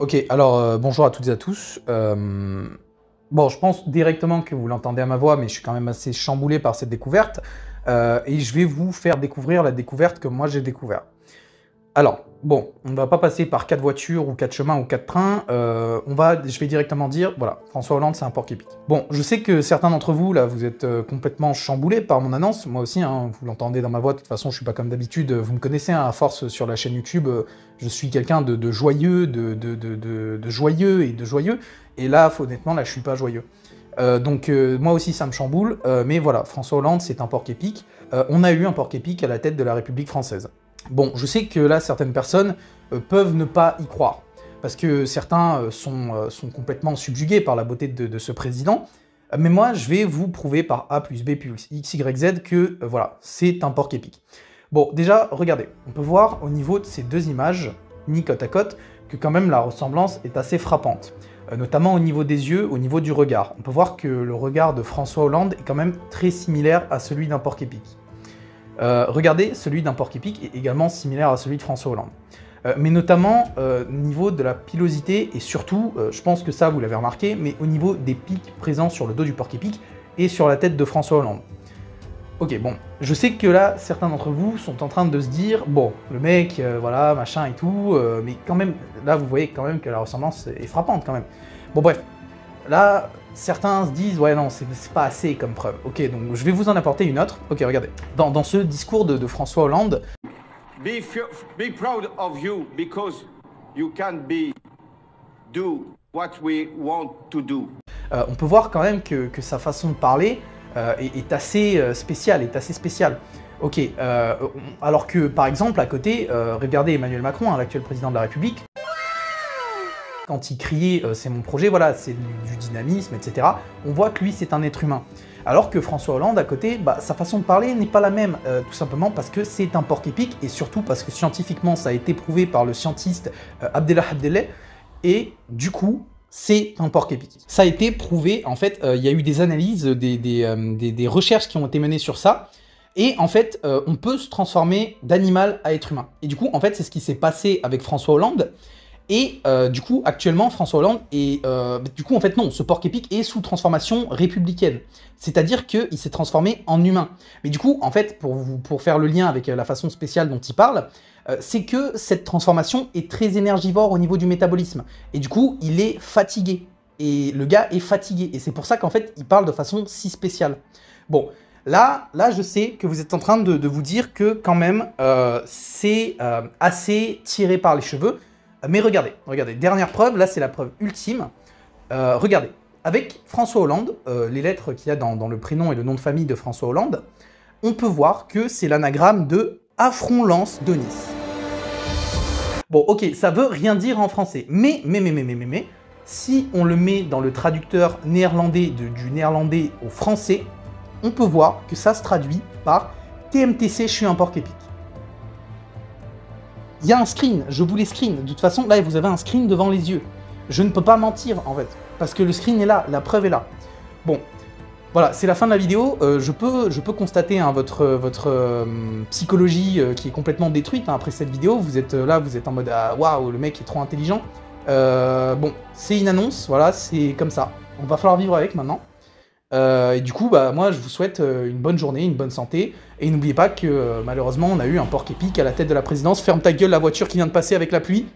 Ok, alors bonjour à toutes et à tous. Bon, je pense directement que vous l'entendez à ma voix, mais je suis quand même assez chamboulé par cette découverte. Et je vais vous faire découvrir la découverte que moi j'ai découverte. Alors, bon, on ne va pas passer par 4 voitures ou 4 chemins ou 4 trains. Je vais directement dire, voilà, François Hollande, c'est un porc épic. Bon, je sais que certains d'entre vous, là, vous êtes complètement chamboulés par mon annonce. Moi aussi, hein, vous l'entendez dans ma voix. De toute façon, je suis pas comme d'habitude. Vous me connaissez, hein, à force sur la chaîne YouTube. Je suis quelqu'un de joyeux, de joyeux et de joyeux. Et là, honnêtement, là, je suis pas joyeux. Moi aussi, ça me chamboule. Mais voilà, François Hollande, c'est un porc épic. On a eu un porc épic à la tête de la République française. Bon, je sais que là, certaines personnes peuvent ne pas y croire, parce que certains sont complètement subjugués par la beauté de ce président, mais moi, je vais vous prouver par A plus B plus X, Y, Z que, voilà, c'est un porc épic. Bon, déjà, regardez, on peut voir au niveau de ces deux images, mis côte à côte, que quand même la ressemblance est assez frappante, notamment au niveau des yeux, au niveau du regard. On peut voir que le regard de François Hollande est quand même très similaire à celui d'un porc épic. Regardez, celui d'un porc épic est également similaire à celui de François Hollande. Mais notamment au niveau de la pilosité, et surtout, je pense que ça vous l'avez remarqué, mais au niveau des pics présents sur le dos du porc épic et sur la tête de François Hollande. Ok, bon, je sais que là, certains d'entre vous sont en train de se dire, bon, le mec, voilà, machin et tout, mais quand même, là vous voyez quand même que la ressemblance est frappante quand même. Bon bref, là, certains se disent, ouais non, c'est pas assez comme preuve. Ok, donc je vais vous en apporter une autre. Ok, regardez. Dans ce discours de François Hollande... Be proud of you because you can do what we want to do. On peut voir quand même que sa façon de parler est assez spéciale, Ok, alors que par exemple à côté, regardez Emmanuel Macron, hein, l'actuel président de la République, quand il criait c'est mon projet, voilà, c'est du dynamisme, etc., on voit que lui c'est un être humain. Alors que François Hollande, à côté, sa façon de parler n'est pas la même, tout simplement parce que c'est un porc épic, et surtout parce que scientifiquement ça a été prouvé par le scientiste Abdellah Abdellah, et du coup, c'est un porc épic. Ça a été prouvé, en fait, il y a eu des analyses, des recherches qui ont été menées sur ça, et en fait, on peut se transformer d'animal à être humain. Et du coup, en fait, c'est ce qui s'est passé avec François Hollande. Et du coup, actuellement, François Hollande est... du coup, en fait, non, ce porc épic est sous transformation républicaine. C'est-à-dire qu'il s'est transformé en humain. Mais du coup, en fait, pour faire le lien avec la façon spéciale dont il parle, c'est que cette transformation est très énergivore au niveau du métabolisme. Et du coup, il est fatigué. Et le gars est fatigué. Et c'est pour ça qu'en fait, il parle de façon si spéciale. Bon, là, je sais que vous êtes en train de vous dire que, quand même, c'est assez tiré par les cheveux. Mais regardez, dernière preuve, là c'est la preuve ultime. Regardez, avec François Hollande, les lettres qu'il y a dans le prénom et le nom de famille de François Hollande, on peut voir que c'est l'anagramme de Affront-Lens de Nice. Bon, ok, ça veut rien dire en français, mais, si on le met dans le traducteur néerlandais du néerlandais au français, on peut voir que ça se traduit par TMTC, je suis un porc épic. Il y a un screen, je vous les screen. De toute façon, là, vous avez un screen devant les yeux. Je ne peux pas mentir, en fait, parce que le screen est là, la preuve est là. Bon, voilà, c'est la fin de la vidéo. Je peux constater hein, votre psychologie qui est complètement détruite hein, après cette vidéo. Vous êtes là, vous êtes en mode ah, waouh, le mec est trop intelligent. Bon, c'est une annonce, voilà, c'est comme ça. On va falloir vivre avec maintenant. Et du coup, moi, je vous souhaite une bonne journée, une bonne santé. Et n'oubliez pas que, malheureusement, on a eu un porc épic à la tête de la présidence. Ferme ta gueule, la voiture qui vient de passer avec la pluie.